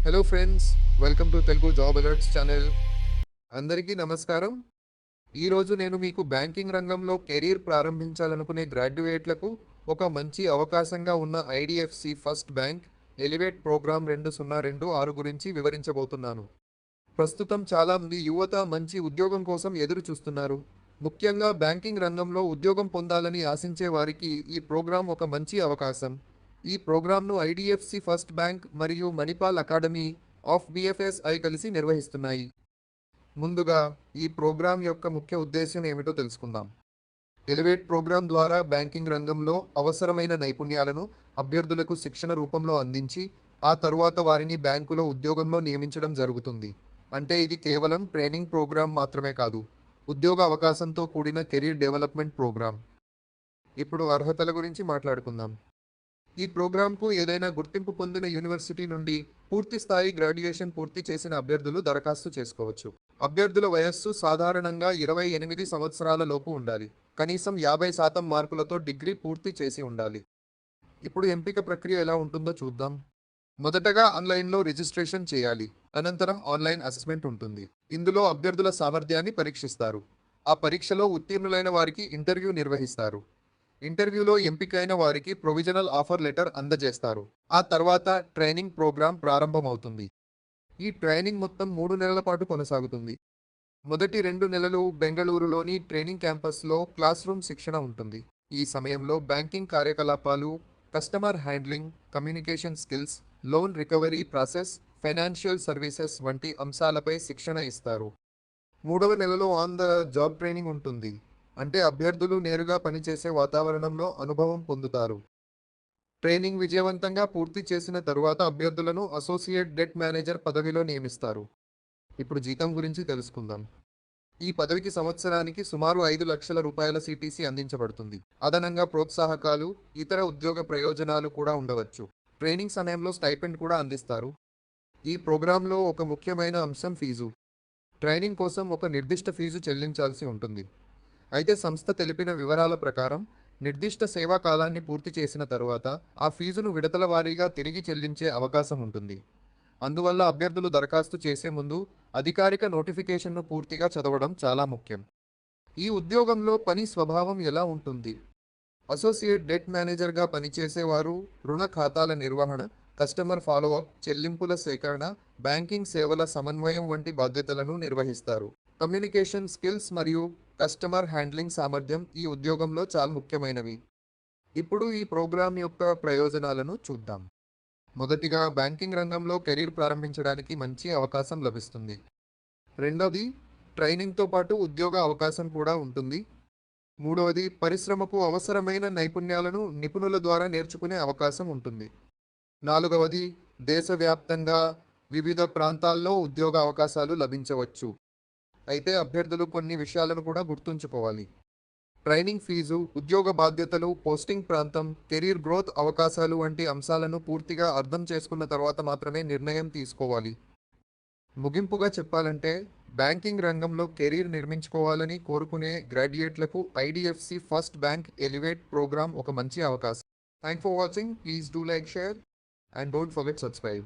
Hello friends, welcome to Telugu job alerts channel. అందరికీ నమస్కారం. ఈరోజు నేను మీకు బ్యాంకింగ్ రంగంలో కెరీర్ ప్రారంభించాలనుకునే గ్రాడ్యుయేట్లకు ఒక మంచి అవకాశంగా ఉన్న IDFC first bank elevate programme 2026 గురించి వివరించబోతున్నాను. ప్రస్తుతం చాలా మంది యువత మంచి ఉద్యోగం కోసం ఎదురు చూస్తున్నారు. ముఖ్యంగా బ్యాంకింగ్ రంగంలో ఉద్యోగం పొందాలని ఆశించే వారికి ఈ ప్రోగ్రాం ఒక మంచి అవకాశం. ఈ ప్రోగ్రాంను ఐడిఎఫ్సి ఫస్ట్ బ్యాంక్ మరియు మణిపాల్ అకాడమీ ఆఫ్ బిఎఫ్ఎస్ఐ కలిసి నిర్వహిస్తున్నాయి. ముందుగా ఈ ప్రోగ్రాం యొక్క ముఖ్య ఉద్దేశం ఏమిటో తెలుసుకుందాం. ఎలివేట్ ప్రోగ్రాం ద్వారా బ్యాంకింగ్ రంగంలో అవసరమైన నైపుణ్యాలను అభ్యర్థులకు శిక్షణ రూపంలో అందించి ఆ తరువాత వారిని బ్యాంకులో ఉద్యోగంలో నియమించడం జరుగుతుంది. అంటే ఇది కేవలం ట్రైనింగ్ ప్రోగ్రాం మాత్రమే కాదు, ఉద్యోగ అవకాశంతో కూడిన కెరీర్ డెవలప్మెంట్ ప్రోగ్రాం. ఇప్పుడు అర్హతల గురించి మాట్లాడుకుందాం. ఈ ప్రోగ్రాంకు ఏదైనా గుర్తింపు పొందిన యూనివర్సిటీ నుండి పూర్తి స్థాయి గ్రాడ్యుయేషన్ పూర్తి చేసిన అభ్యర్థులు దరఖాస్తు చేసుకోవచ్చు. అభ్యర్థుల వయస్సు సాధారణంగా 28 సంవత్సరాల లోపు ఉండాలి. కనీసం 50% మార్కులతో డిగ్రీ పూర్తి చేసి ఉండాలి. ఇప్పుడు ఎంపిక ప్రక్రియ ఎలా ఉంటుందో చూద్దాం. మొదటగా ఆన్లైన్లో రిజిస్ట్రేషన్ చేయాలి. అనంతరం ఆన్లైన్ అసెస్మెంట్ ఉంటుంది. ఇందులో అభ్యర్థుల సామర్థ్యాన్ని పరీక్షిస్తారు. ఆ పరీక్షలో ఉత్తీర్ణులైన వారికి ఇంటర్వ్యూ నిర్వహిస్తారు. ఇంటర్వ్యూలో ఎంపికైన వారికి ప్రొవిజనల్ ఆఫర్ లెటర్ అందజేస్తారు. ఆ తర్వాత ట్రైనింగ్ ప్రోగ్రాం ప్రారంభమవుతుంది. ఈ ట్రైనింగ్ మొత్తం 3 నెలల పాటు కొనసాగుతుంది. మొదటి 2 నెలలు బెంగళూరులోని ట్రైనింగ్ క్యాంపస్లో క్లాస్ రూమ్ శిక్షణ ఉంటుంది. ఈ సమయంలో బ్యాంకింగ్ కార్యకలాపాలు, customer handling, communication skills, loan recovery process, financial services వంటి అంశాలపై శిక్షణ ఇస్తారు. 3వ నెలలో ఆన్ ద జాబ్ ట్రైనింగ్ ఉంటుంది. అంటే అభ్యర్థులు నేరుగా పనిచేసే వాతావరణంలో అనుభవం పొందుతారు. ట్రైనింగ్ విజయవంతంగా పూర్తి చేసిన తరువాత అభ్యర్థులను అసోసియేట్ డెట్ మేనేజర్ పదవిలో నియమిస్తారు. ఇప్పుడు జీతం గురించి తెలుసుకుందాం. ఈ పదవికి సంవత్సరానికి సుమారు 5 లక్షల రూపాయల సిటిసి అందించబడుతుంది. అదనంగా ప్రోత్సాహకాలు, ఇతర ఉద్యోగ ప్రయోజనాలు కూడా ఉండవచ్చు. ట్రైనింగ్ సమయంలో స్టైపెండ్ కూడా అందిస్తారు. ఈ ప్రోగ్రాంలో ఒక ముఖ్యమైన అంశం ఫీజు. ట్రైనింగ్ కోసం ఒక నిర్దిష్ట ఫీజు చెల్లించాల్సి ఉంటుంది. అయితే సంస్థ తెలిపిన వివరాల ప్రకారం నిర్దిష్ట సేవా కాలాన్ని పూర్తి చేసిన తరువాత ఆ ఫీజును విడతల వారీగా తిరిగి చెల్లించే అవకాశం ఉంటుంది. అందువల్ల అభ్యర్థులు దరఖాస్తు చేసే ముందు అధికారిక నోటిఫికేషన్ను పూర్తిగా చదవడం చాలా ముఖ్యం. ఈ ఉద్యోగంలో పని స్వభావం ఎలా ఉంటుంది? అసోసియేట్ డెట్ మేనేజర్గా పనిచేసేవారు రుణ ఖాతాల నిర్వహణ, కస్టమర్ ఫాలోఅప్, చెల్లింపుల సేకరణ, బ్యాంకింగ్ సేవల సమన్వయం వంటి బాధ్యతలను నిర్వహిస్తారు. కమ్యూనికేషన్ స్కిల్స్ మరియు కస్టమర్ హ్యాండ్లింగ్ సామర్థ్యం ఈ ఉద్యోగంలో చాలా ముఖ్యమైనవి. ఇప్పుడు ఈ ప్రోగ్రాం యొక్క ప్రయోజనాలను చూద్దాం. మొదటిగా బ్యాంకింగ్ రంగంలో కెరీర్ ప్రారంభించడానికి మంచి అవకాశం లభిస్తుంది. రెండవది, ట్రైనింగ్తో పాటు ఉద్యోగ అవకాశం కూడా ఉంటుంది. మూడవది, పరిశ్రమకు అవసరమైన నైపుణ్యాలను నిపుణుల ద్వారా నేర్చుకునే అవకాశం ఉంటుంది. నాలుగవది, దేశవ్యాప్తంగా వివిధ ప్రాంతాల్లో ఉద్యోగ అవకాశాలు లభించవచ్చు. అయితే అభ్యర్థులు కొన్ని విషయాలను కూడా గుర్తుంచుకోవాలి. ట్రైనింగ్ ఫీజు, ఉద్యోగ బాధ్యతలు, పోస్టింగ్ ప్రాంతం, కెరీర్ గ్రోత్ అవకాశాలు వంటి అంశాలను పూర్తిగా అర్థం చేసుకున్న తర్వాత మాత్రమే నిర్ణయం తీసుకోవాలి. ముగింపుగా చెప్పాలంటే, బ్యాంకింగ్ రంగంలో కెరీర్ నిర్మించుకోవాలని కోరుకునే గ్రాడ్యుయేట్లకు IDFC first bank elevate program ఒక మంచి అవకాశం. Thank for watching. Please do like, share and don't forget subscribe.